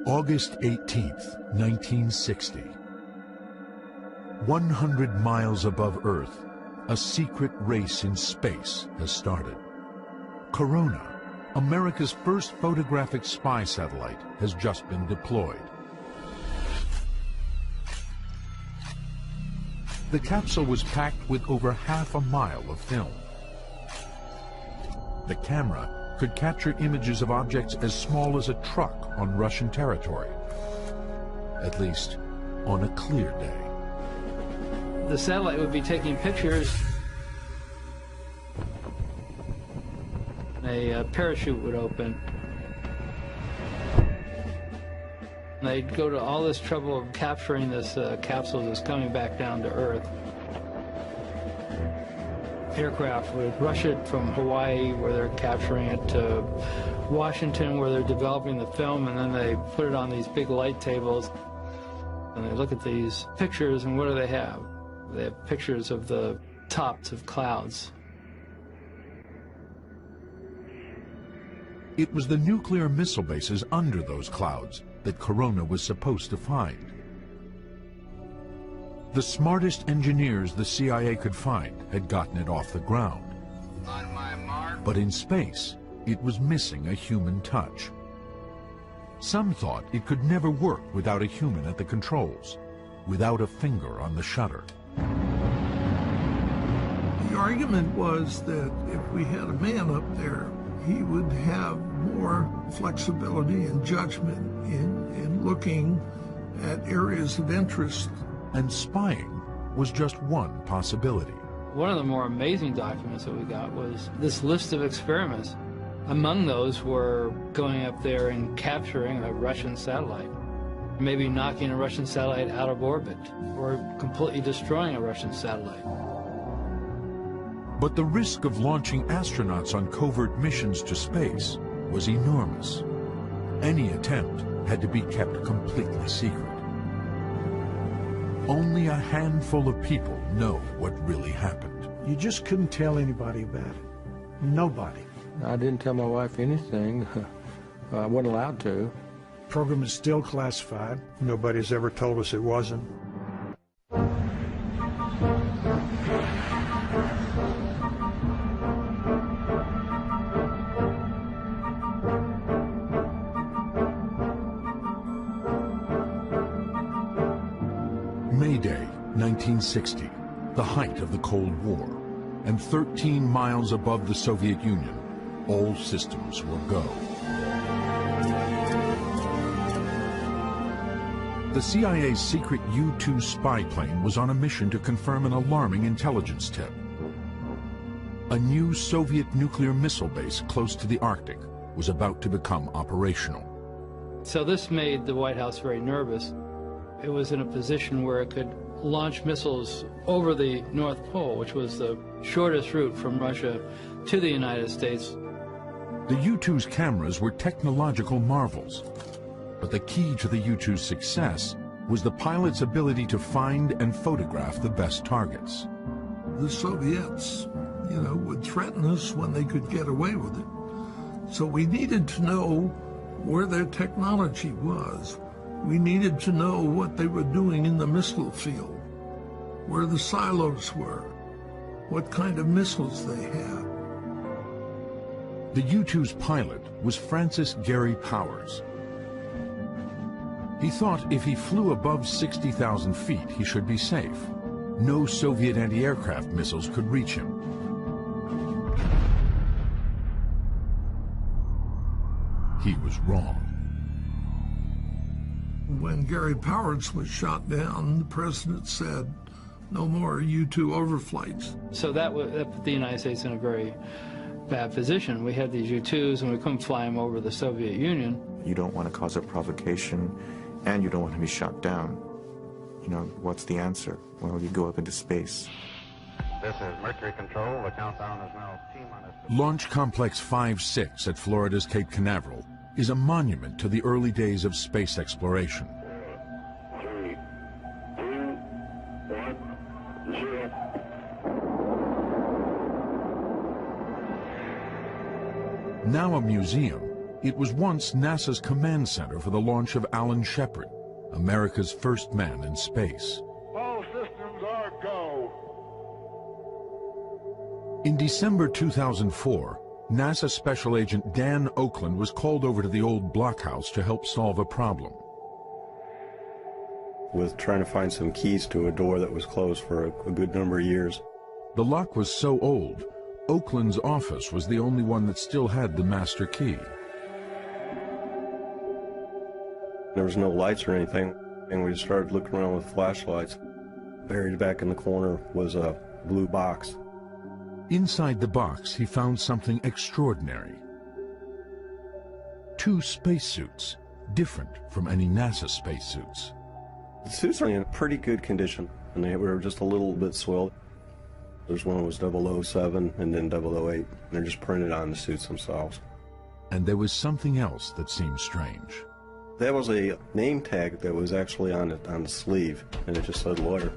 August 18th, 1960. 100 miles above Earth, a secret race in space has started. Corona, America's first photographic spy satellite, has just been deployed. The capsule was packed with over half a mile of film. The camera could capture images of objects as small as a truck on Russian territory, at least on a clear day. The satellite would be taking pictures. A parachute would open. They'd go to all this trouble of capturing this capsule that's coming back down to Earth. Aircraft would rush it from Hawaii, where they're capturing it, to Washington, where they're developing the film, and then they put it on these big light tables. And they look at these pictures, and what do they have? They have pictures of the tops of clouds. It was the nuclear missile bases under those clouds that Corona was supposed to find. The smartest engineers the CIA could find had gotten it off the ground. On my mark. But in space, it was missing a human touch. Some thought it could never work without a human at the controls, without a finger on the shutter. The argument was that if we had a man up there, he would have more flexibility and judgment in looking at areas of interest. And spying was just one possibility. One of the more amazing documents that we got was this list of experiments. Among those were going up there and capturing a Russian satellite, maybe knocking a Russian satellite out of orbit, or completely destroying a Russian satellite. But the risk of launching astronauts on covert missions to space was enormous. Any attempt had to be kept completely secret. Only a handful of people know what really happened. You just couldn't tell anybody about it. Nobody. I didn't tell my wife anything. I wasn't allowed to. The program is still classified. Nobody's ever told us it wasn't. May Day, 1960, the height of the Cold War, and 13 miles above the Soviet Union, all systems were go. The CIA's secret U-2 spy plane was on a mission to confirm an alarming intelligence tip. A new Soviet nuclear missile base close to the Arctic was about to become operational. So this made the White House very nervous. It was in a position where it could launch missiles over the North Pole, which was the shortest route from Russia to the United States. The U-2's cameras were technological marvels, but the key to the U-2's success was the pilot's ability to find and photograph the best targets. The Soviets, would threaten us when they could get away with it. So we needed to know where their technology was. We needed to know what they were doing in the missile field, where the silos were, what kind of missiles they had. The U-2's pilot was Francis Gary Powers. He thought if he flew above 60,000 feet, he should be safe. No Soviet anti-aircraft missiles could reach him. He was wrong. When Gary Powers was shot down, the president said, no more U-2 overflights. So that put the United States in a very bad position. We had these U-2s and we couldn't fly them over the Soviet Union. You don't want to cause a provocation and you don't want to be shot down. What's the answer? Well, you go up into space. This is Mercury Control. The countdown is now T-minus. Launch Complex 5-6 at Florida's Cape Canaveral is a monument to the early days of space exploration. 3, 2, 1, 0. Now a museum, It was once NASA's command center for the launch of Alan Shepard, America's first man in space. All systems are go. In December 2004, NASA Special Agent Dan Oakland was called over to the old blockhouse to help solve a problem. With trying to find some keys to a door that was closed for a good number of years. The lock was so old, Oakland's office was the only one that still had the master key. There was no lights or anything, and we started looking around with flashlights. Buried back in the corner was a blue box. Inside the box, he found something extraordinary. 2 spacesuits, different from any NASA spacesuits. The suits are in pretty good condition, and they were just a little bit soiled. There's one that was 007 and then 008. They're just printed on the suits themselves. And there was something else that seemed strange. That was a name tag that was actually on the sleeve, and it just said lawyer.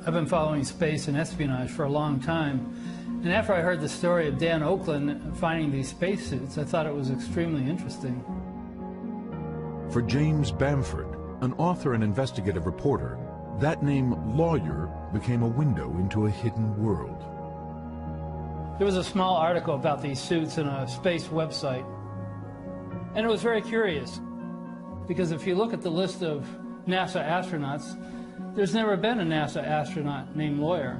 I've been following space and espionage for a long time, and after I heard the story of Dan Oakland finding these spacesuits, I thought it was extremely interesting. For James Bamford, an author and investigative reporter, that name lawyer became a window into a hidden world. There was a small article about these suits in a space website, and it was very curious, because if you look at the list of NASA astronauts, there's never been a NASA astronaut named Lawyer.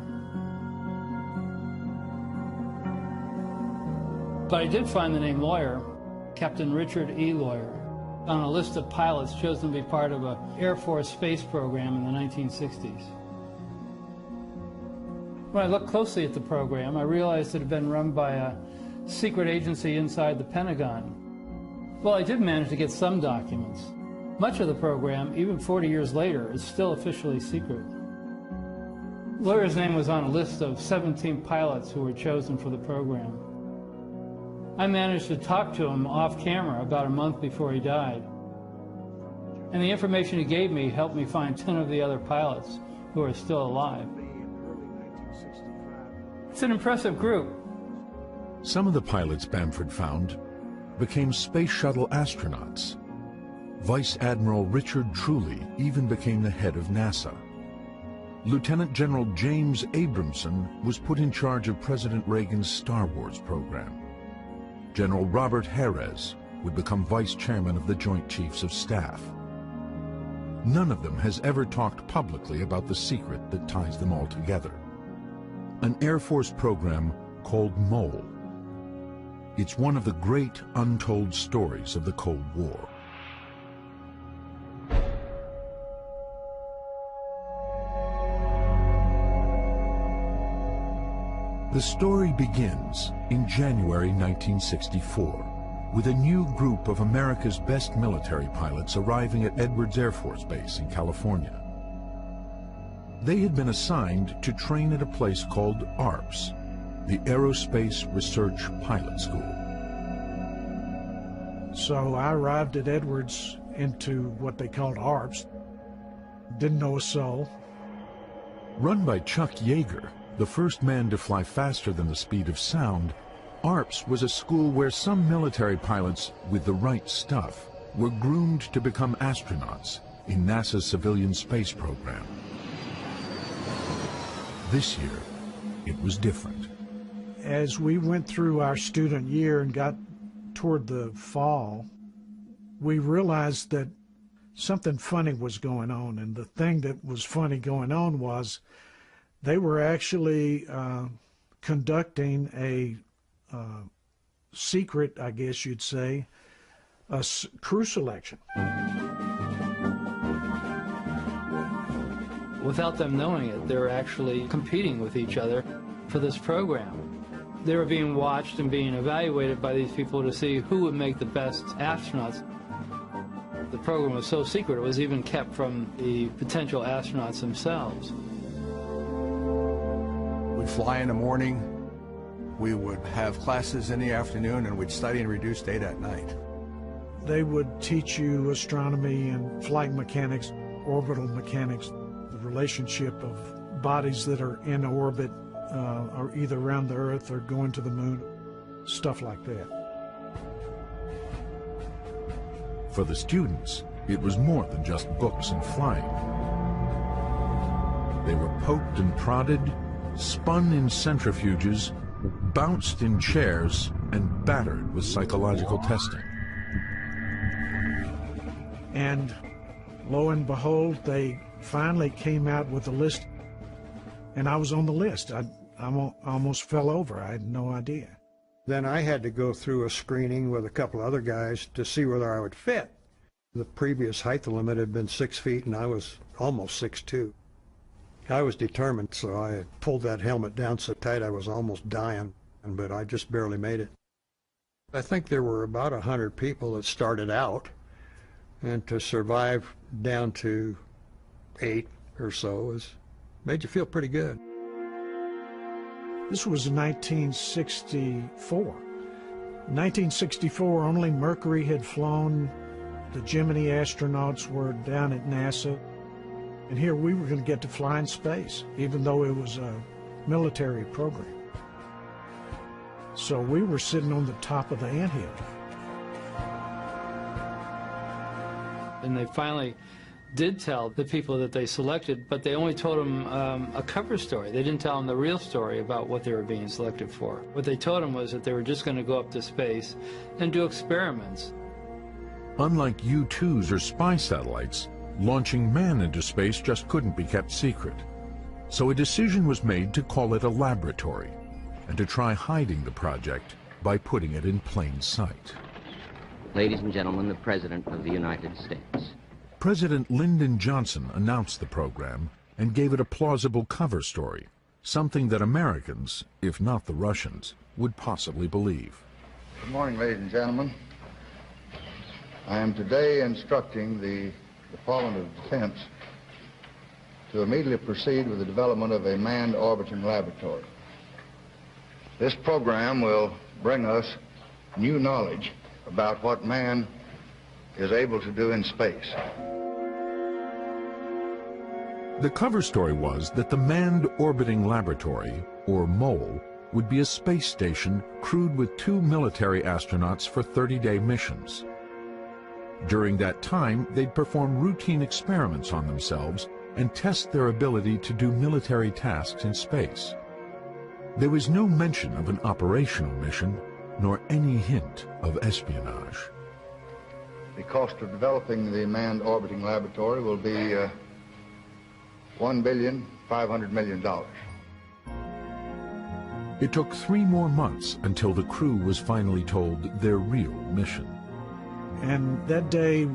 But I did find the name Lawyer, Captain Richard E. Lawyer, on a list of pilots chosen to be part of an Air Force space program in the 1960s. When I looked closely at the program, I realized it had been run by a secret agency inside the Pentagon. Well, I did manage to get some documents. Much of the program, even 40 years later, is still officially secret. Lawyer's name was on a list of 17 pilots who were chosen for the program. I managed to talk to him off camera about a month before he died. And the information he gave me helped me find 10 of the other pilots who are still alive. It's an impressive group. Some of the pilots Bamford found became space shuttle astronauts. Vice Admiral Richard Truly even became the head of NASA. Lieutenant General James Abramson was put in charge of President Reagan's Star Wars program. General Robert Harris would become vice chairman of the Joint Chiefs of Staff. None of them has ever talked publicly about the secret that ties them all together. An Air Force program called MOLE. It's one of the great untold stories of the Cold War. The story begins in January 1964 with a new group of America's best military pilots arriving at Edwards Air Force Base in California. They had been assigned to train at a place called ARPS, the Aerospace Research Pilot School. So I arrived at Edwards into what they called ARPS. Didn't know a soul. Run by Chuck Yeager, the first man to fly faster than the speed of sound, ARPS was a school where some military pilots with the right stuff were groomed to become astronauts in NASA's civilian space program. This year, it was different. As we went through our student year and got toward the fall, we realized that something funny was going on. And the thing that was funny going on was they were actually conducting a secret, I guess you'd say, a crew selection. Without them knowing it, they were actually competing with each other for this program. They were being watched and being evaluated by these people to see who would make the best astronauts. The program was so secret, it was even kept from the potential astronauts themselves. We'd fly in the morning, we would have classes in the afternoon, and we'd study and reduce data at night. They would teach you astronomy and flight mechanics, orbital mechanics, the relationship of bodies that are in orbit or either around the Earth or going to the moon, stuff like that. For the students, it was more than just books and flying. They were poked and prodded, spun in centrifuges, bounced in chairs, and battered with psychological testing. And lo and behold, they finally came out with a list, and I was on the list. I almost fell over. I had no idea. Then I had to go through a screening with a couple other guys to see whether I would fit. The previous height limit had been 6 feet, and I was almost 6'2". I was determined, so I had pulled that helmet down so tight I was almost dying, but I just barely made it. I think there were about 100 people that started out, and to survive down to 8 or so made you feel pretty good. This was 1964. In 1964, only Mercury had flown. The Gemini astronauts were down at NASA. And here we were going to get to fly in space, even though it was a military program. So we were sitting on the top of the anthill. And they finally did tell the people that they selected, but they only told them a cover story. They didn't tell them the real story about what they were being selected for. What they told them was that they were just going to go up to space and do experiments. Unlike U-2s or spy satellites, launching man into space just couldn't be kept secret. So a decision was made to call it a laboratory and to try hiding the project by putting it in plain sight. Ladies and gentlemen, the President of the United States. President Lyndon Johnson announced the program and gave it a plausible cover story, something that Americans, if not the Russians, would possibly believe. Good morning, ladies and gentlemen. I am today instructing the Department of Defense to immediately proceed with the development of a manned orbiting laboratory. This program will bring us new knowledge about what man is able to do in space. The cover story was that the Manned Orbiting Laboratory, or MOLE, would be a space station crewed with 2 military astronauts for 30-day missions. During that time, they'd perform routine experiments on themselves and test their ability to do military tasks in space. There was no mention of an operational mission, nor any hint of espionage. The cost of developing the manned orbiting laboratory will be $1.5 billion. It took 3 more months until the crew was finally told their real mission. And that day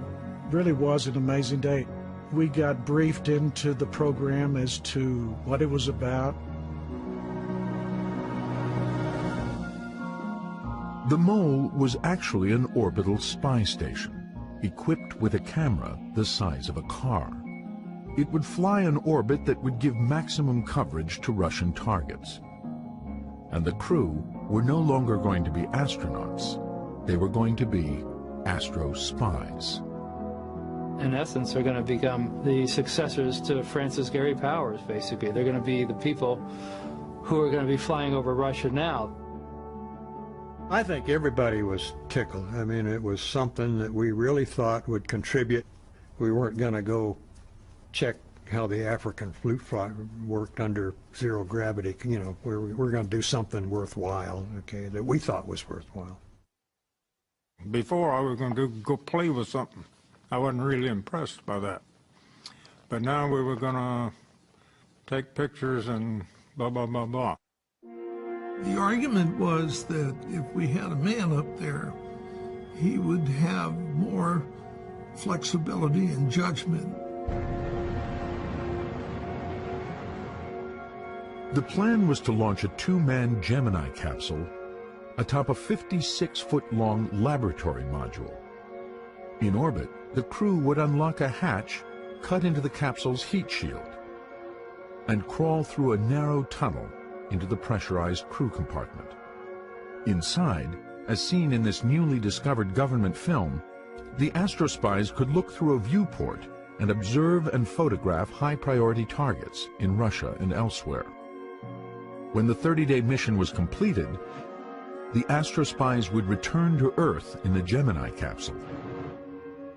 really was an amazing day. We got briefed into the program as to what it was about. The MOLE was actually an orbital spy station, equipped with a camera the size of a car. It would fly an orbit that would give maximum coverage to Russian targets. And the crew were no longer going to be astronauts. They were going to be astro spies. In essence, they're going to become the successors to Francis Gary Powers, basically. They're going to be the people who are going to be flying over Russia now. I think everybody was tickled. I mean, it was something that we really thought would contribute. We weren't going to go check how the African flute fly worked under zero gravity. You know, we're going to do something worthwhile, okay, that we thought was worthwhile. Before, I was going to go play with something. I wasn't really impressed by that. But now we were going to take pictures and blah, blah, blah, blah. The argument was that if we had a man up there, he would have more flexibility and judgment. The plan was to launch a 2-man Gemini capsule atop a 56-foot-long laboratory module. In orbit, the crew would unlock a hatch cut into the capsule's heat shield and crawl through a narrow tunnel into the pressurized crew compartment. Inside, as seen in this newly discovered government film, the astrospies could look through a viewport and observe and photograph high-priority targets in Russia and elsewhere. When the 30-day mission was completed, the Astrospies would return to Earth in the Gemini capsule,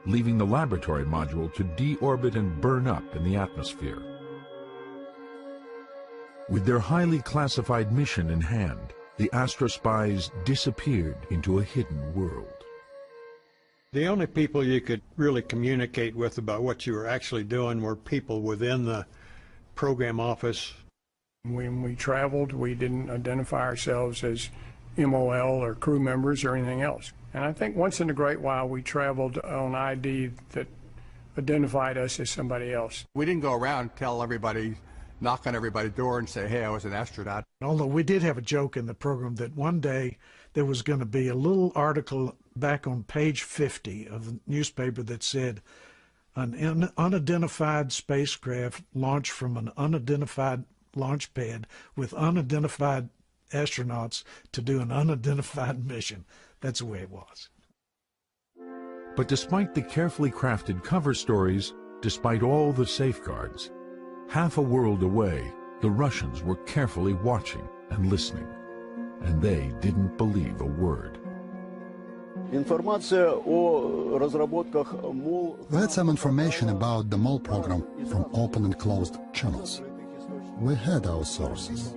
leaving the laboratory module to deorbit and burn up in the atmosphere. With their highly classified mission in hand, the Astrospies disappeared into a hidden world. The only people you could really communicate with about what you were actually doing were people within the program office. When we traveled, we didn't identify ourselves as MOL or crew members or anything else. And I think once in a great while we traveled on ID that identified us as somebody else. We didn't go around tell everybody, knock on everybody's door and say, hey, I was an astronaut. Although we did have a joke in the program that one day there was going to be a little article back on page 50 of the newspaper that said, an unidentified spacecraft launched from an unidentified launch pad with unidentified astronauts to do an unidentified mission. That's the way it was. But despite the carefully crafted cover stories, despite all the safeguards, half a world away, the Russians were carefully watching and listening, and they didn't believe a word. We had some information about the MOL program from open and closed channels. We had our sources.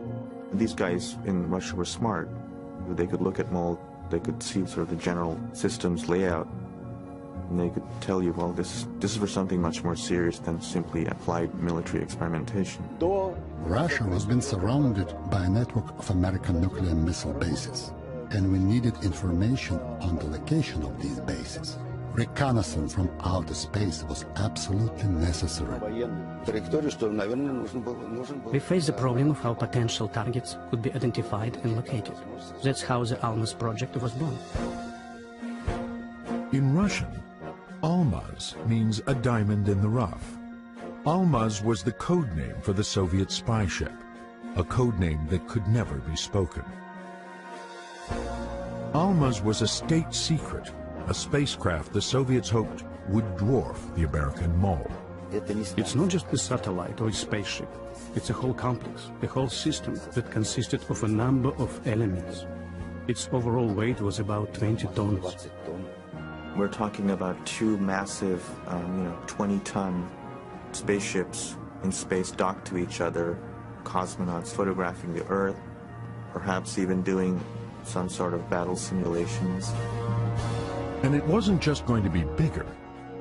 These guys in Russia were smart. They could look at MOL, they could see sort of the general systems layout, and they could tell you, well, this is for something much more serious than simply applied military experimentation. Russia was being surrounded by a network of American nuclear missile bases, and we needed information on the location of these bases. Reconnaissance from outer space was absolutely necessary. We faced the problem of how potential targets could be identified and located. That's how the Almaz project was born. In Russian, Almaz means a diamond in the rough. Almaz was the code name for the Soviet spy ship, a code name that could never be spoken. Almaz was a state secret, a spacecraft the Soviets hoped would dwarf the American MOL. It's not just a satellite or a spaceship. It's a whole complex, a whole system that consisted of a number of elements. Its overall weight was about 20 tons. We're talking about two massive, 20-ton spaceships in space docked to each other, cosmonauts photographing the Earth, perhaps even doing some sort of battle simulations. And it wasn't just going to be bigger,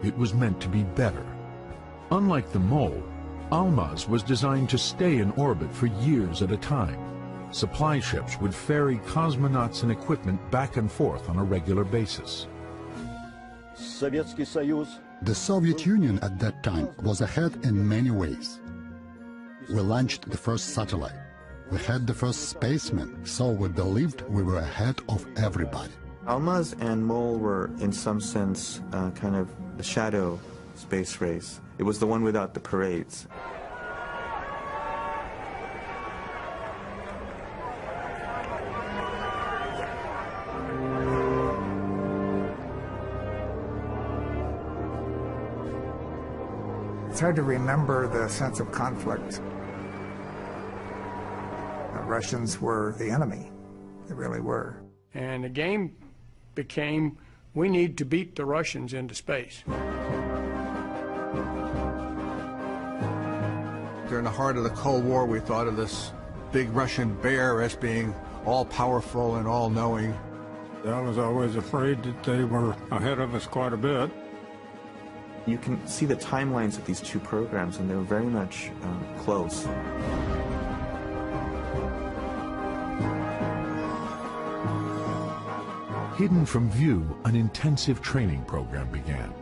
it was meant to be better. Unlike the MOL, Almaz was designed to stay in orbit for years at a time. Supply ships would ferry cosmonauts and equipment back and forth on a regular basis. The Soviet Union at that time was ahead in many ways. We launched the first satellite. We had the first spacemen, so we believed we were ahead of everybody. Almaz and MOL were, in some sense, kind of the shadow space race. It was the one without the parades. It's hard to remember the sense of conflict. The Russians were the enemy. They really were. And the game became, we need to beat the Russians into space. During the heart of the Cold War, we thought of this big Russian bear as being all-powerful and all-knowing. I was always afraid that they were ahead of us quite a bit. You can see the timelines of these two programs, and they're very much close. Hidden from view, an intensive training program began.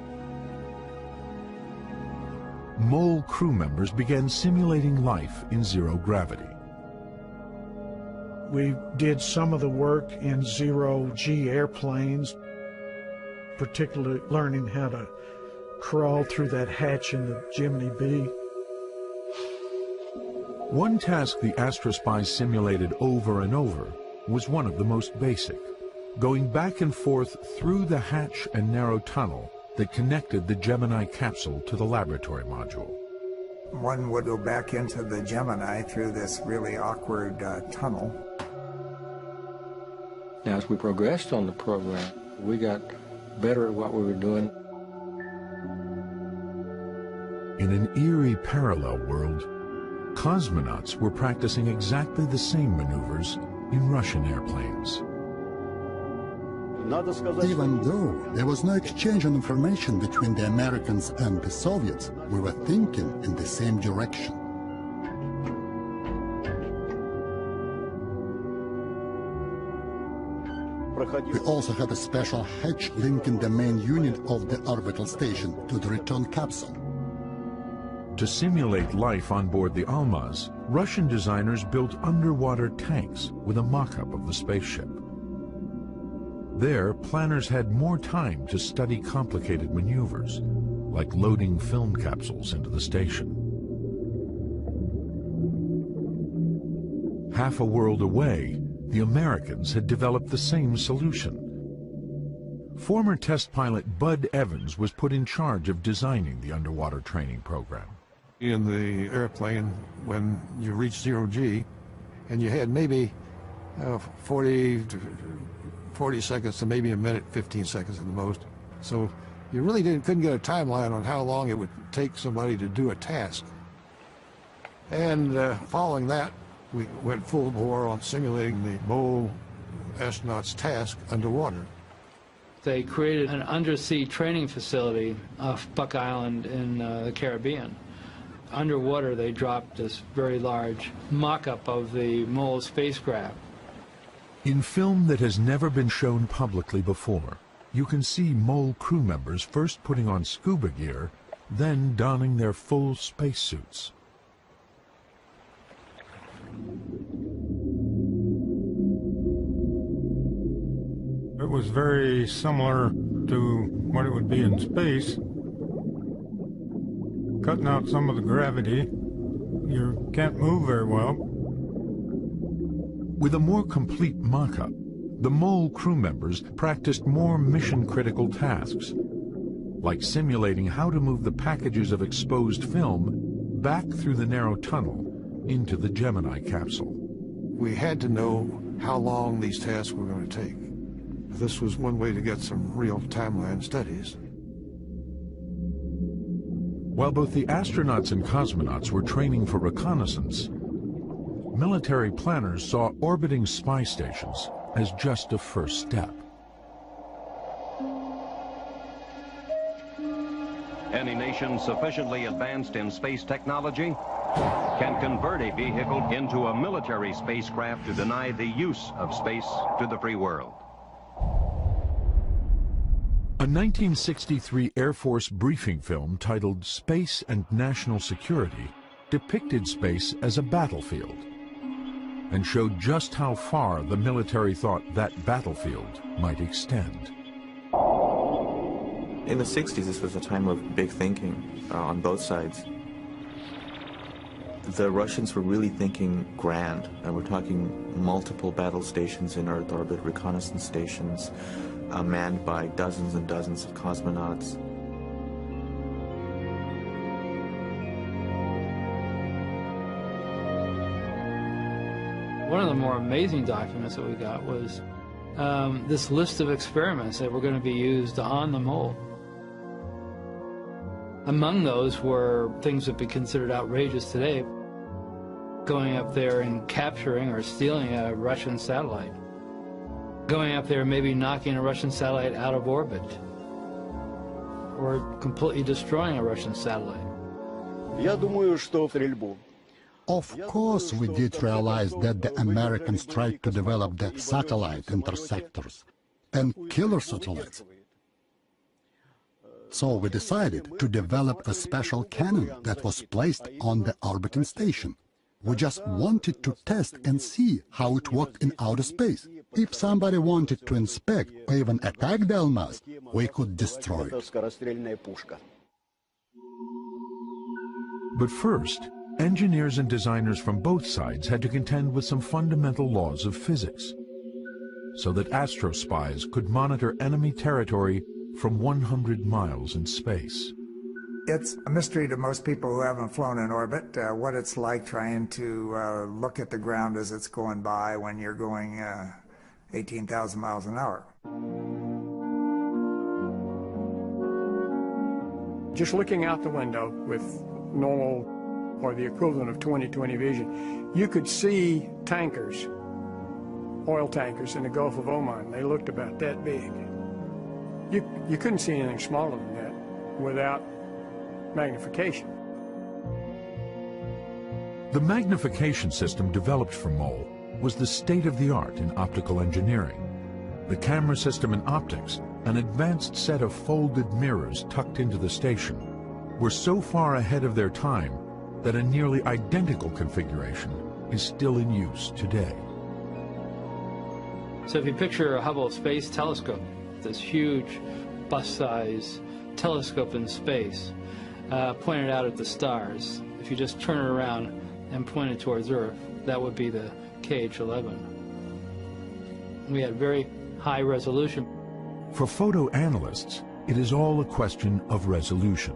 MOL crew members began simulating life in zero gravity. We did some of the work in zero-G airplanes, particularly learning how to crawl through that hatch in the Gemini B. One task the Astrospies simulated over and over was one of the most basic, going back and forth through the hatch and narrow tunnel that connected the Gemini capsule to the laboratory module. One would go back into the Gemini through this really awkward tunnel. As we progressed on the program, we got better at what we were doing. In an eerie parallel world, cosmonauts were practicing exactly the same maneuvers in Russian airplanes. Even though there was no exchange of information between the Americans and the Soviets, we were thinking in the same direction. We also had a special hatch linking the main unit of the orbital station to the return capsule. To simulate life on board the Almaz, Russian designers built underwater tanks with a mock-up of the spaceship. There, planners had more time to study complicated maneuvers, like loading film capsules into the station. Half a world away, the Americans had developed the same solution. Former test pilot Bud Evans was put in charge of designing the underwater training program. In the airplane, when you reached 0G, and you had maybe 40 seconds to maybe a minute, 15 seconds at the most. So you really couldn't get a timeline on how long it would take somebody to do a task. And following that, we went full bore on simulating the MOL astronaut's task underwater. They created an undersea training facility off Buck Island in the Caribbean. Underwater, they dropped this very large mock-up of the MOL spacecraft. In film that has never been shown publicly before, you can see MOL crew members first putting on scuba gear, then donning their full spacesuits. It was very similar to what it would be in space. Cutting out some of the gravity, you can't move very well. With a more complete mock-up, the MOL crew members practiced more mission-critical tasks, like simulating how to move the packages of exposed film back through the narrow tunnel into the Gemini capsule. We had to know how long these tasks were going to take. This was one way to get some real timeline studies. While both the astronauts and cosmonauts were training for reconnaissance, military planners saw orbiting spy stations as just a first step. Any nation sufficiently advanced in space technology can convert a vehicle into a military spacecraft to deny the use of space to the free world. A 1963 Air Force briefing film titled Space and National Security depicted space as a battlefield and showed just how far the military thought that battlefield might extend. In the 60s, this was a time of big thinking on both sides. The Russians were really thinking grand, and we're talking multiple battle stations in Earth orbit, reconnaissance stations, manned by dozens and dozens of cosmonauts. One of the more amazing documents that we got was this list of experiments that were going to be used on the MOL. Among those were things that would be considered outrageous today, going up there and capturing or stealing a Russian satellite, going up there and maybe knocking a Russian satellite out of orbit, or completely destroying a Russian satellite. Of course, we did realize that the Americans tried to develop the satellite interceptors and killer satellites. So we decided to develop a special cannon that was placed on the orbiting station. We just wanted to test and see how it worked in outer space. If somebody wanted to inspect or even attack the Almaz, we could destroy it. But first, engineers and designers from both sides had to contend with some fundamental laws of physics, so that astro spies could monitor enemy territory from 100 miles in space. It's a mystery to most people who haven't flown in orbit, what it's like trying to look at the ground as it's going by when you're going 18,000 miles an hour. Just looking out the window with normal or the equivalent of 20/20 vision, you could see tankers, oil tankers in the Gulf of Oman. They looked about that big. You couldn't see anything smaller than that without magnification. The magnification system developed for MOL was the state-of-the-art in optical engineering. The camera system and optics, an advanced set of folded mirrors tucked into the station, were so far ahead of their time that a nearly identical configuration is still in use today. So if you picture a Hubble Space Telescope, this huge bus-size telescope in space, pointed out at the stars, if you just turn it around and point it towards Earth, that would be the KH-11. We had very high resolution. For photo analysts, it is all a question of resolution.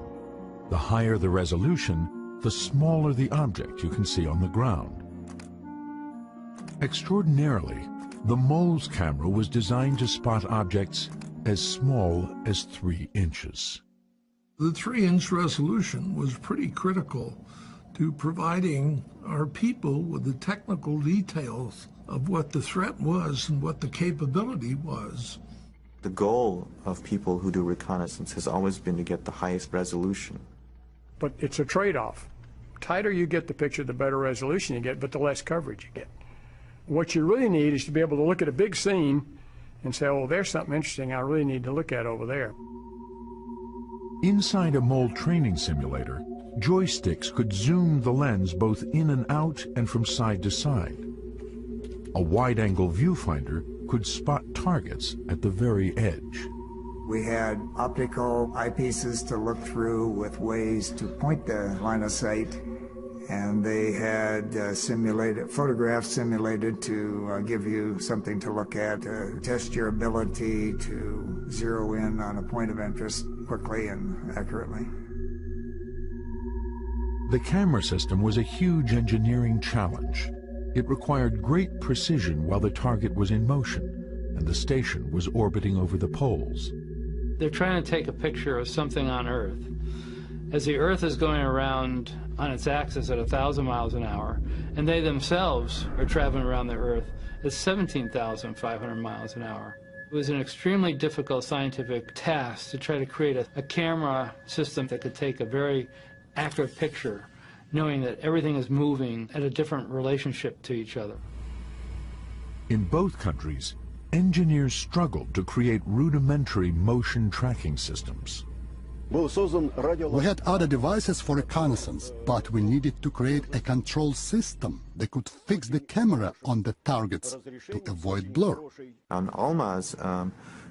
The higher the resolution, the smaller the object you can see on the ground. Extraordinarily, the MOL's camera was designed to spot objects as small as 3 inches. The 3-inch resolution was pretty critical to providing our people with the technical details of what the threat was and what the capability was. The goal of people who do reconnaissance has always been to get the highest resolution. But it's a trade-off. Tighter you get the picture, the better resolution you get, but the less coverage you get. What you really need is to be able to look at a big scene and say, oh, there's something interesting I really need to look at over there. Inside a MOL training simulator, joysticks could zoom the lens both in and out and from side to side. A wide-angle viewfinder could spot targets at the very edge. We had optical eyepieces to look through with ways to point the line of sight, and they had photographs simulated to give you something to look at, to test your ability to zero in on a point of interest quickly and accurately. The camera system was a huge engineering challenge. It required great precision while the target was in motion and the station was orbiting over the poles. They're trying to take a picture of something on Earth. As the Earth is going around on its axis at 1,000 miles an hour, and they themselves are traveling around the Earth at 17,500 miles an hour. It was an extremely difficult scientific task to try to create a camera system that could take a very accurate picture, knowing that everything is moving at a different relationship to each other. In both countries, engineers struggled to create rudimentary motion tracking systems. We had other devices for reconnaissance, but we needed to create a control system that could fix the camera on the targets to avoid blur. On Almaz,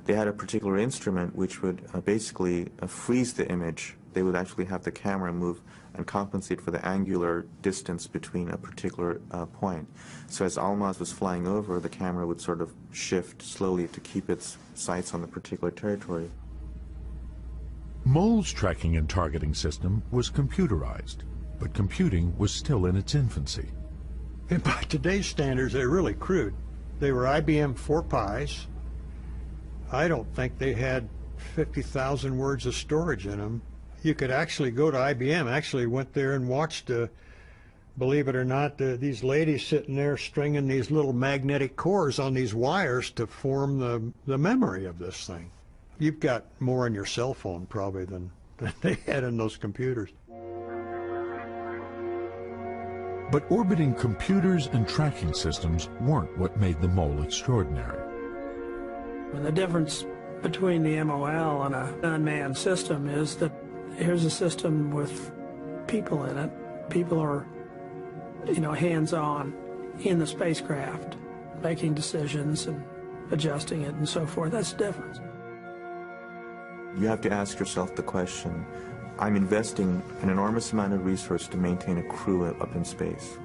they had a particular instrument which would basically freeze the image. They would actually have the camera move and compensate for the angular distance between a particular point. So as Almaz was flying over, the camera would sort of shift slowly to keep its sights on the particular territory. MOL's tracking and targeting system was computerized, but computing was still in its infancy. And by today's standards, they're really crude. They were IBM 4Pis. I don't think they had 50,000 words of storage in them. You could actually go to IBM, actually went there and watched, believe it or not, these ladies sitting there stringing these little magnetic cores on these wires to form the memory of this thing. You've got more on your cell phone probably than they had in those computers. But orbiting computers and tracking systems weren't what made the MOL extraordinary. And the difference between the MOL and an unmanned system is that here's a system with people in it. People are, hands-on in the spacecraft, making decisions and adjusting it and so forth. That's the difference. You have to ask yourself the question, I'm investing an enormous amount of resource to maintain a crew up in space.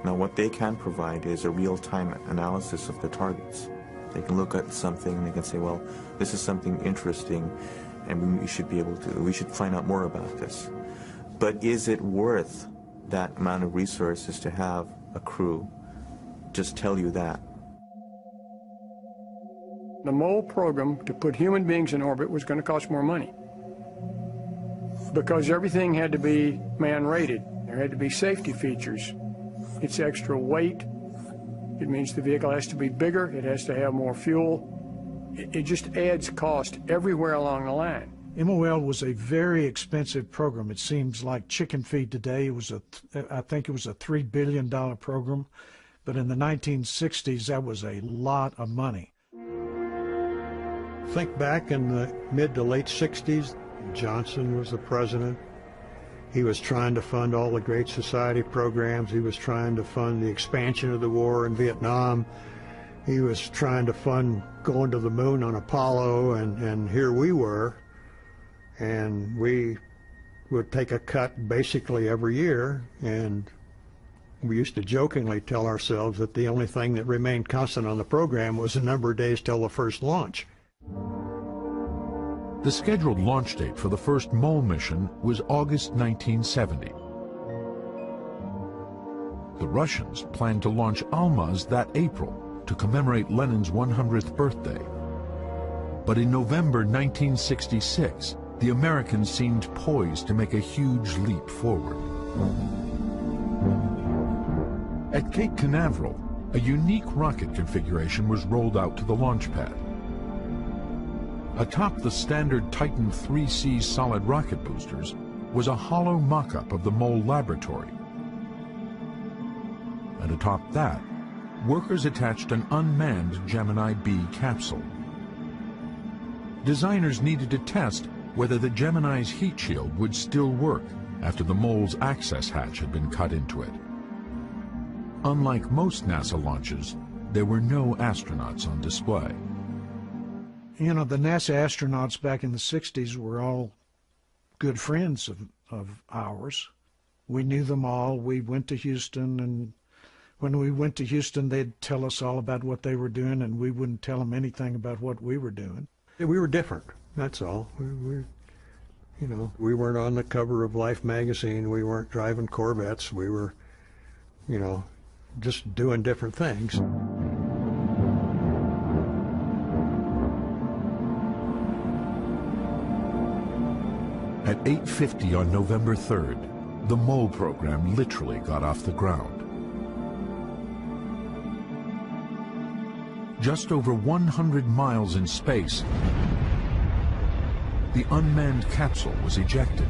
Now what they can provide is a real-time analysis of the targets. They can look at something and they can say, well, this is something interesting and we should find out more about this. But is it worth that amount of resources to have a crew just tell you that? The MOLE program to put human beings in orbit was going to cost more money because everything had to be man-rated. There had to be safety features. It's extra weight. It means the vehicle has to be bigger. It has to have more fuel. It just adds cost everywhere along the line. MOL was a very expensive program. It seems like chicken feed today. It was I think it was a $3 billion program, but in the 1960s, that was a lot of money. Think back in the mid to late 60s, Johnson was the president. He was trying to fund all the Great Society programs. He was trying to fund the expansion of the war in Vietnam. He was trying to fund going to the moon on Apollo, and here we were. And we would take a cut basically every year, and we used to jokingly tell ourselves that the only thing that remained constant on the program was the number of days till the first launch. The scheduled launch date for the first MOLE mission was August 1970. The Russians planned to launch Almaz that April to commemorate Lenin's 100th birthday. But in November 1966, the Americans seemed poised to make a huge leap forward. At Cape Canaveral, a unique rocket configuration was rolled out to the launch pad. Atop the standard Titan 3C solid rocket boosters was a hollow mock-up of the MOLE laboratory. And atop that, workers attached an unmanned Gemini B capsule. Designers needed to test whether the Gemini's heat shield would still work after the MOLE's access hatch had been cut into it. Unlike most NASA launches, there were no astronauts on display. You know, the NASA astronauts back in the 60s were all good friends of ours. We knew them all. We went to Houston, and when we went to Houston, they'd tell us all about what they were doing, and we wouldn't tell them anything about what we were doing. We were different, that's all. You know, we weren't on the cover of Life magazine. We weren't driving Corvettes. We were, you know, just doing different things. At 8:50 on November 3rd, the MOLE program literally got off the ground. Just over 100 miles in space, the unmanned capsule was ejected.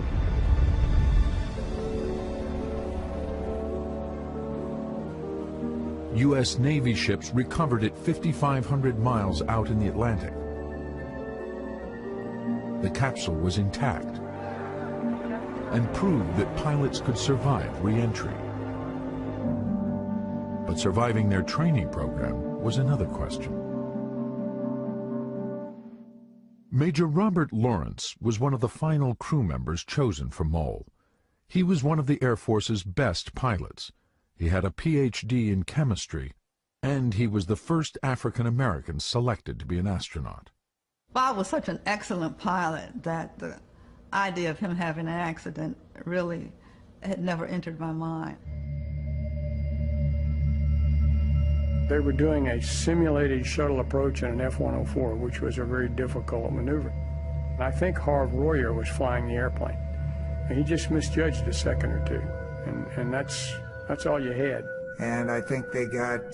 U.S. Navy ships recovered it 5,500 miles out in the Atlantic. The capsule was intact and proved that pilots could survive re-entry. But surviving their training program was another question. Major Robert Lawrence was one of the final crew members chosen for MOLE. He was one of the Air Force's best pilots. He had a Ph.D. in chemistry, and he was the first African-American selected to be an astronaut. Bob was such an excellent pilot that the idea of him having an accident really had never entered my mind. They were doing a simulated shuttle approach in an F-104, which was a very difficult maneuver. I think Harv Royer was flying the airplane. And he just misjudged a second or two, and that's all you had. And I think they got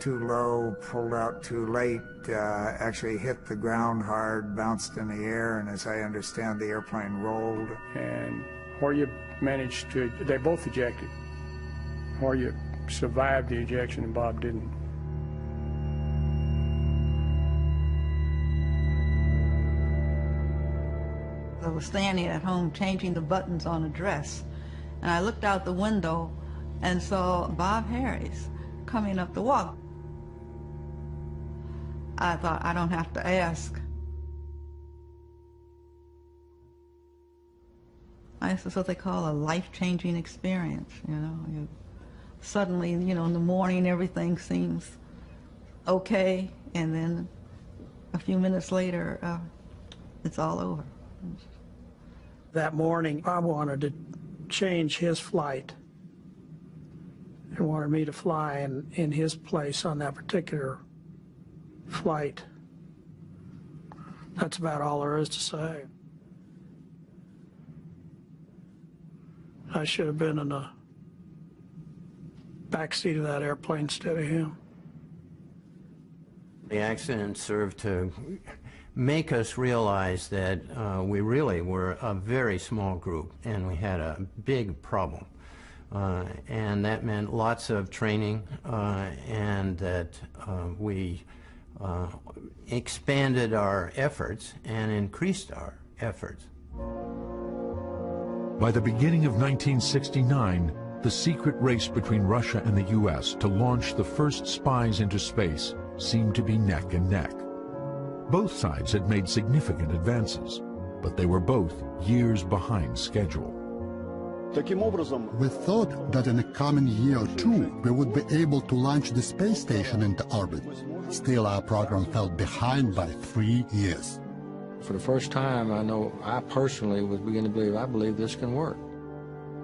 too low, pulled out too late, actually hit the ground hard, bounced in the air, and as I understand, the airplane rolled. And Hoyer managed to, they both ejected. Hoyer survived the ejection and Bob didn't. I was standing at home changing the buttons on a dress, and I looked out the window and saw Bob Harris coming up the walk. I thought, I don't have to ask. This is what they call a life-changing experience, you know. Suddenly, you know, in the morning everything seems okay, and then a few minutes later, it's all over. That morning, I wanted to change his flight and wanted me to fly in his place on that particular flight. That's about all there is to say. I should have been in the back seat of that airplane instead of him. The accident served to make us realize that we really were a very small group and we had a big problem. And that meant lots of training and that we expanded our efforts and increased our efforts. By the beginning of 1969, the secret race between Russia and the U.S. to launch the first spies into space seemed to be neck and neck. Both sides had made significant advances, but they were both years behind schedule. We thought that in a coming year or two we would be able to launch the space station into orbit. Still, our program fell behind by 3 years. For the first time, I know I personally was beginning to believe, I believe this can work.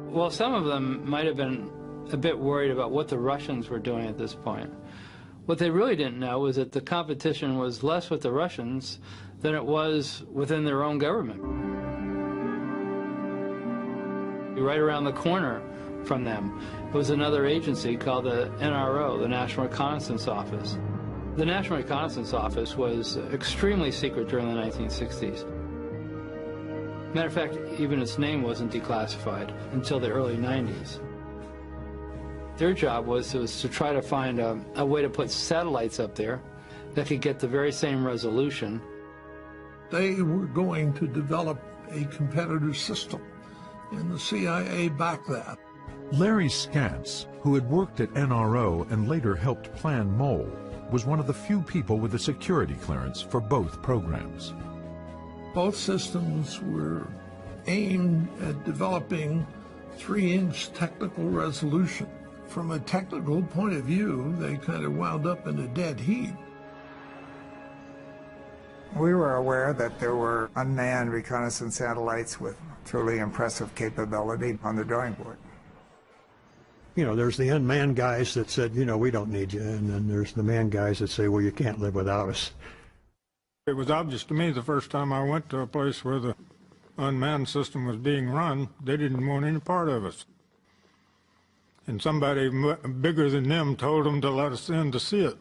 Well, some of them might have been a bit worried about what the Russians were doing at this point. What they really didn't know was that the competition was less with the Russians than it was within their own government. Right around the corner from them was another agency called the NRO, the National Reconnaissance Office. The National Reconnaissance Office was extremely secret during the 1960s. Matter of fact, even its name wasn't declassified until the early 90s. Their job was to try to find a way to put satellites up there that could get the very same resolution. They were going to develop a competitive system, and the CIA backed that. Larry Scantz, who had worked at NRO and later helped plan MOLE, was one of the few people with a security clearance for both programs. Both systems were aimed at developing 3-inch technical resolution. From a technical point of view, they kind of wound up in a dead heat. We were aware that there were unmanned reconnaissance satellites with truly impressive capability on the drawing board. You know, there's the unmanned guys that said, you know, we don't need you, and then there's the manned guys that say, well, you can't live without us. It was obvious to me the first time I went to a place where the unmanned system was being run, they didn't want any part of us. And somebody bigger than them told them to let us in to see it.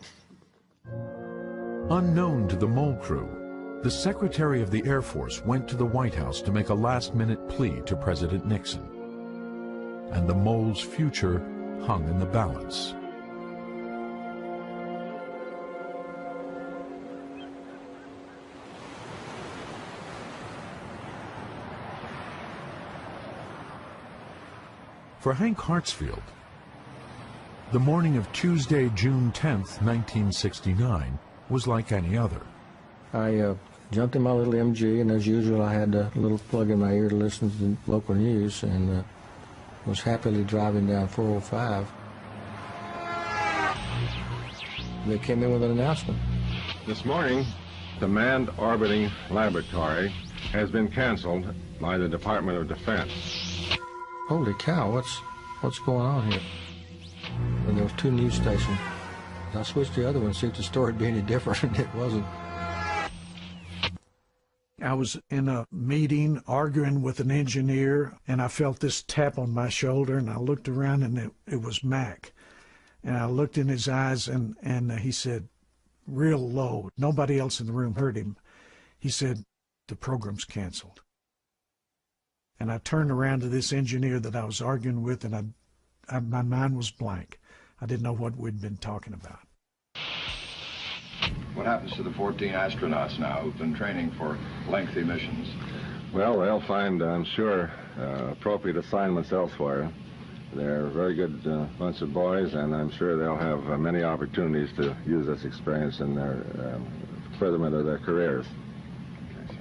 Unknown to the MOLE crew, the Secretary of the Air Force went to the White House to make a last-minute plea to President Nixon. And the MOLE's future hung in the balance. For Hank Hartsfield, the morning of Tuesday, June 10th, 1969, was like any other. I jumped in my little MG, and as usual, I had a little plug in my ear to listen to the local news, and was happily driving down 405. They came in with an announcement. This morning, the Manned Orbiting Laboratory has been canceled by the Department of Defense. Holy cow, what's going on here? And there was 2 news stations. I switched to the other one to see if the story would be any different, and it wasn't. I was in a meeting arguing with an engineer, and I felt this tap on my shoulder, and I looked around, and it was Mac. And I looked in his eyes, and he said, real low, nobody else in the room heard him, he said, the program's canceled. And I turned around to this engineer that I was arguing with, and my mind was blank. I didn't know what we'd been talking about. What happens to the 14 astronauts now who've been training for lengthy missions? Well, they'll find, I'm sure, appropriate assignments elsewhere. They're a very good bunch of boys, and I'm sure they'll have many opportunities to use this experience in their furtherment of their careers. Okay, sir.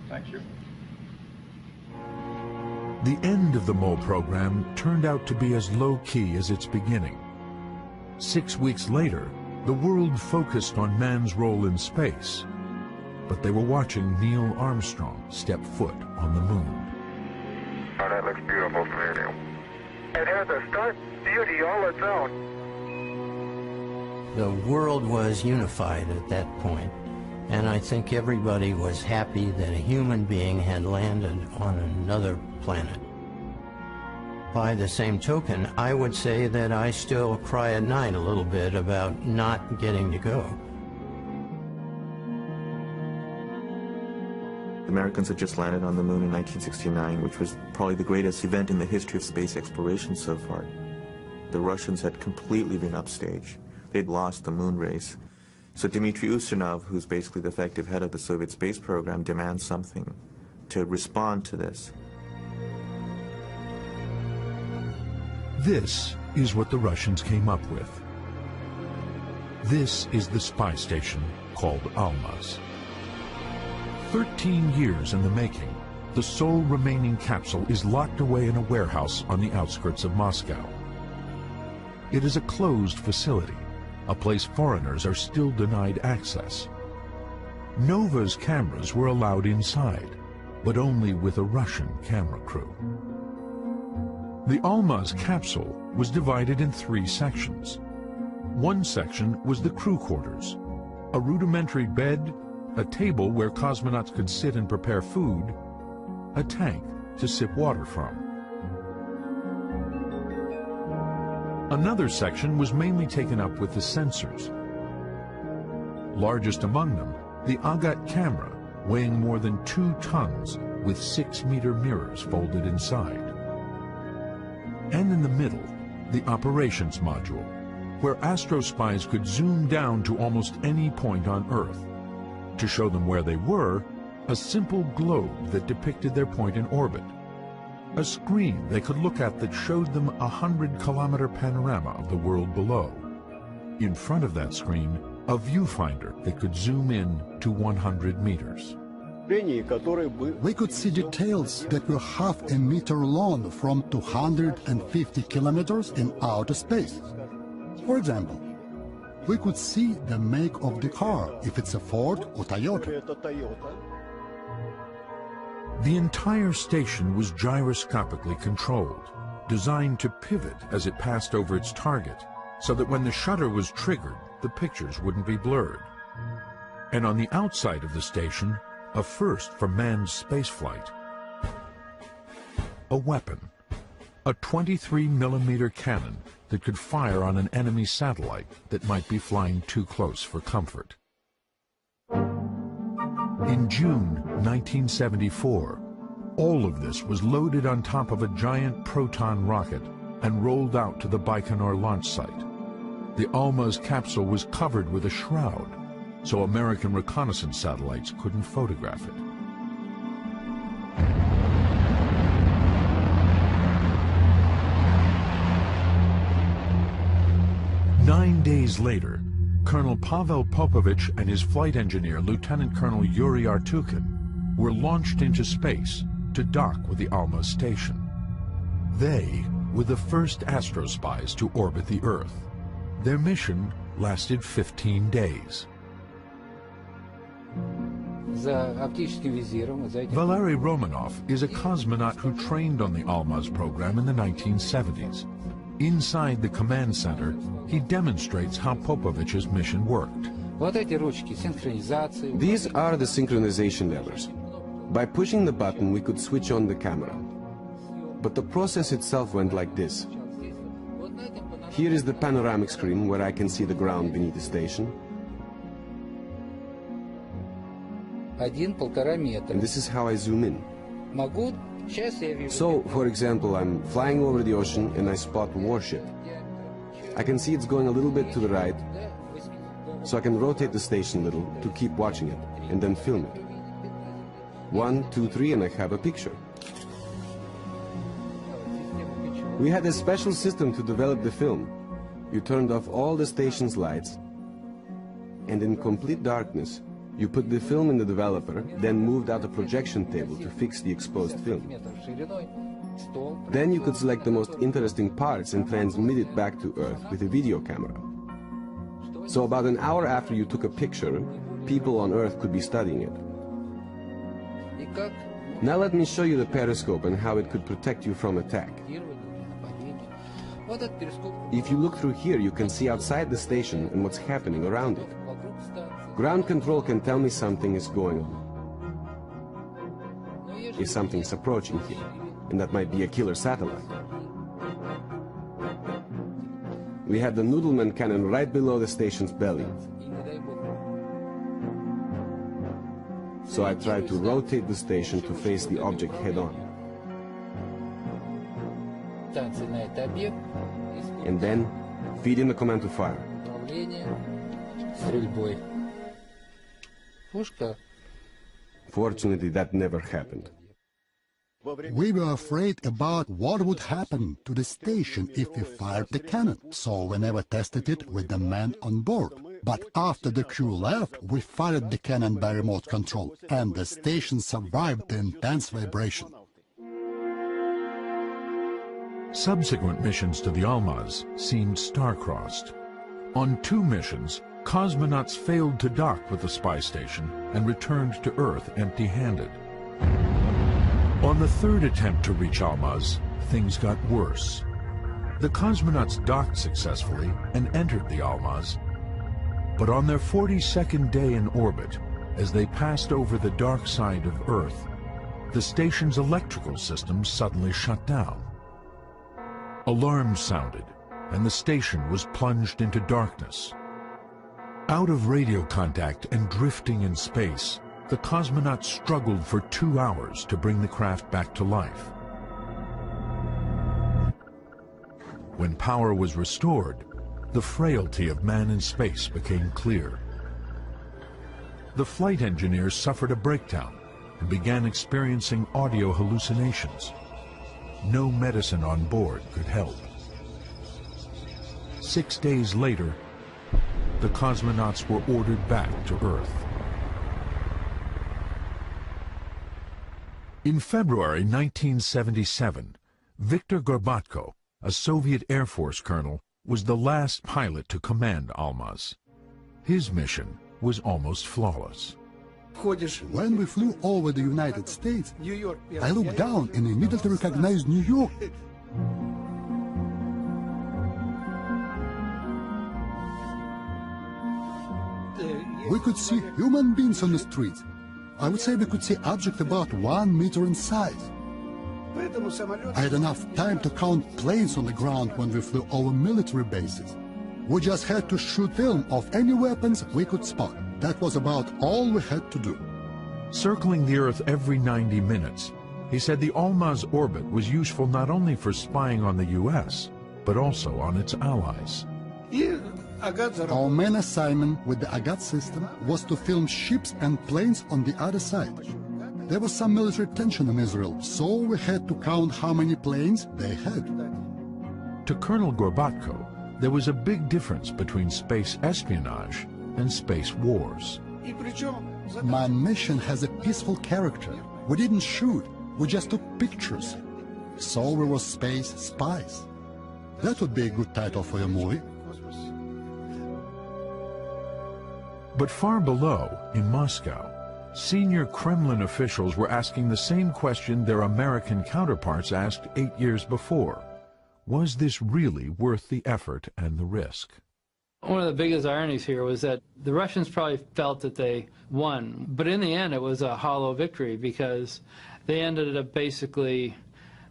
Thank you. The end of the MOLE program turned out to be as low-key as its beginning. 6 weeks later, the world focused on man's role in space, but they were watching Neil Armstrong step foot on the moon. Oh, that looks beautiful from here, Neil. It has a stark beauty all its own. The world was unified at that point, and I think everybody was happy that a human being had landed on another planet. By the same token, I would say that I still cry at night a little bit about not getting to go. The Americans had just landed on the moon in 1969, which was probably the greatest event in the history of space exploration so far. The Russians had completely been upstaged. They'd lost the moon race. So Dmitry Ustinov, who's basically the effective head of the Soviet space program, demands something to respond to this. This is what the Russians came up with. This is the spy station called Almaz. 13 years in the making, the sole remaining capsule is locked away in a warehouse on the outskirts of Moscow. It is a closed facility, a place foreigners are still denied access. Nova's cameras were allowed inside, but only with a Russian camera crew. The Almaz capsule was divided in 3 sections. One section was the crew quarters, a rudimentary bed, a table where cosmonauts could sit and prepare food, a tank to sip water from. Another section was mainly taken up with the sensors. Largest among them, the Agat camera, weighing more than 2 tons, with 6-meter mirrors folded inside. And in the middle, the operations module, where astrospies could zoom down to almost any point on Earth. To show them where they were, a simple globe that depicted their point in orbit. A screen they could look at that showed them a 100-kilometer panorama of the world below. In front of that screen, a viewfinder that could zoom in to 100 meters. We could see details that were half a meter long from 250 kilometers in outer space. For example, we could see the make of the car, if it's a Ford or Toyota. The entire station was gyroscopically controlled, designed to pivot as it passed over its target, so that when the shutter was triggered, the pictures wouldn't be blurred. And on the outside of the station, a first for manned spaceflight. A weapon, a 23mm cannon that could fire on an enemy satellite that might be flying too close for comfort. In June 1974, all of this was loaded on top of a giant Proton rocket and rolled out to the Baikonur launch site. The Almaz capsule was covered with a shroud, so American reconnaissance satellites couldn't photograph it. Nine days later, Colonel Pavel Popovich and his flight engineer, Lieutenant Colonel Yuri Artukin, were launched into space to dock with the Almaz station. They were the first astrospies to orbit the Earth. Their mission lasted 15 days. Valery Romanov is a cosmonaut who trained on the Almaz program in the 1970s. Inside the command center, he demonstrates how Popovich's mission worked. These are the synchronization levers. By pushing the button, we could switch on the camera. But the process itself went like this. Here is the panoramic screen where I can see the ground beneath the station. And this is how I zoom in. So, for example, I'm flying over the ocean and I spot a warship. I can see it's going a little bit to the right, so I can rotate the station a little to keep watching it and then film it. 1, 2, 3, and I have a picture. We had a special system to develop the film. You turned off all the station's lights, and in complete darkness, you put the film in the developer, then moved out a projection table to fix the exposed film. Then you could select the most interesting parts and transmit it back to Earth with a video camera. So about an hour after you took a picture, people on Earth could be studying it. Now let me show you the periscope and how it could protect you from attack. If you look through here, you can see outside the station and what's happening around it. Ground control can tell me something is going on. If something's approaching here, and that might be a killer satellite. We have the Noodleman cannon right below the station's belly. So I tried to rotate the station to face the object head-on. And then, feed in the command to fire. Fortunately, that never happened. We were afraid about what would happen to the station if we fired the cannon, so we never tested it with the men on board. But after the crew left, we fired the cannon by remote control, and the station survived the intense vibration. Subsequent missions to the Almaz seemed star-crossed. On 2 missions, cosmonauts failed to dock with the spy station and returned to Earth empty-handed. On the 3rd attempt to reach Almaz, things got worse. The cosmonauts docked successfully and entered the Almaz. But on their 42nd day in orbit, as they passed over the dark side of Earth, the station's electrical system suddenly shut down. Alarms sounded, and the station was plunged into darkness. Out of radio contact and drifting in space, the cosmonauts struggled for 2 hours to bring the craft back to life. When power was restored, the frailty of man in space became clear. The flight engineers suffered a breakdown and began experiencing audio hallucinations. No medicine on board could help. 6 days later, the cosmonauts were ordered back to Earth. In February 1977, Viktor Gorbatko, a Soviet Air Force colonel, was the last pilot to command Almaz. His mission was almost flawless. When we flew over the United States, I looked down and immediately recognized New York. We could see human beings on the streets. I would say we could see objects about 1 meter in size. I had enough time to count planes on the ground when we flew over military bases. We just had to shoot film of any weapons we could spot. That was about all we had to do. Circling the Earth every 90 minutes, he said the Almaz orbit was useful not only for spying on the U.S., but also on its allies. Our main assignment with the Agat system was to film ships and planes on the other side. There was some military tension in Israel, so we had to count how many planes they had. To Colonel Gorbatko, there was a big difference between space espionage and space wars. My mission has a peaceful character. We didn't shoot, we just took pictures. So we were space spies. That would be a good title for a movie. But far below, in Moscow, senior Kremlin officials were asking the same question their American counterparts asked 8 years before. Was this really worth the effort and the risk? One of the biggest ironies here was that the Russians probably felt that they won, but in the end it was a hollow victory because they ended up basically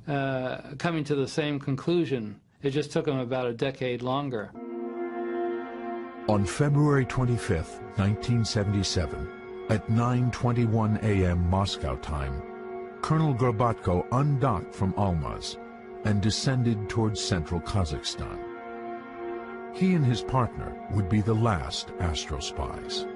coming to the same conclusion. It just took them about a decade longer. On February 25, 1977, at 9:21 a.m. Moscow time, Colonel Gorbatko undocked from Almaz and descended towards central Kazakhstan. He and his partner would be the last astro spies.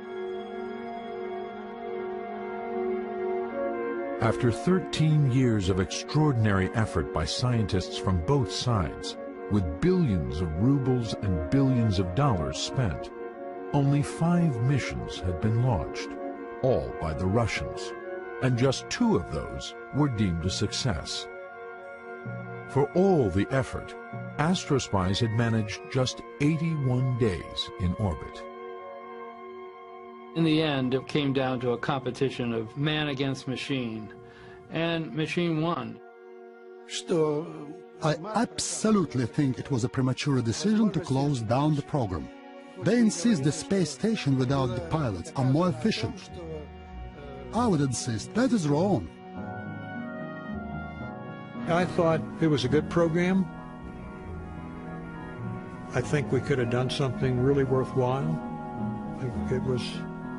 After 13 years of extraordinary effort by scientists from both sides, with billions of rubles and billions of dollars spent, only 5 missions had been launched, all by the Russians, and just 2 of those were deemed a success. For all the effort, astrospies had managed just 81 days in orbit. In the end, it came down to a competition of man against machine. and Machine 1. I absolutely think it was a premature decision to close down the program. They insist the space station without the pilots are more efficient. I would insist that is wrong. I thought it was a good program. I think we could have done something really worthwhile. It was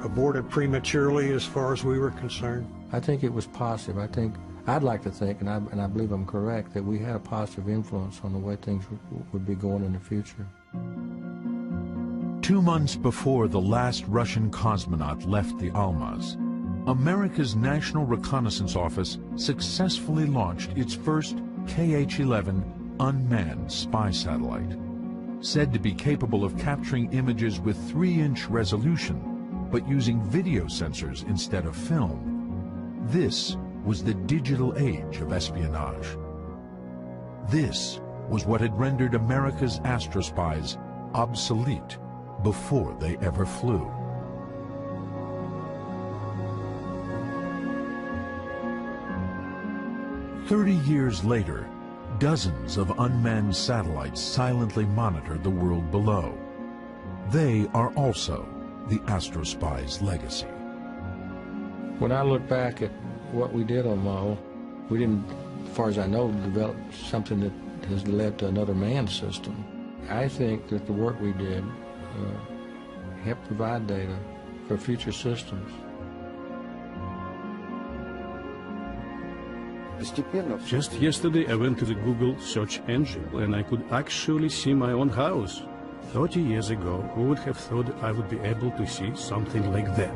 aborted prematurely as far as we were concerned. I think it was positive. I'd like to think, and I believe I'm correct, that we had a positive influence on the way things would be going in the future. 2 months before the last Russian cosmonaut left the Almaz, America's National Reconnaissance Office successfully launched its first KH-11 unmanned spy satellite. Said to be capable of capturing images with 3-inch resolution, but using video sensors instead of film. This was the digital age of espionage. This was what had rendered America's astrospies obsolete before they ever flew. "30 years later, dozens of unmanned satellites silently monitor the world below. They are also the astrospy's legacy. When I look back at what we did on Mo, we didn't, as far as I know, develop something that has led to another manned system. I think that the work we did helped provide data for future systems. Just yesterday I went to the Google search engine and I could actually see my own house. 30 years ago, who would have thought I would be able to see something like that?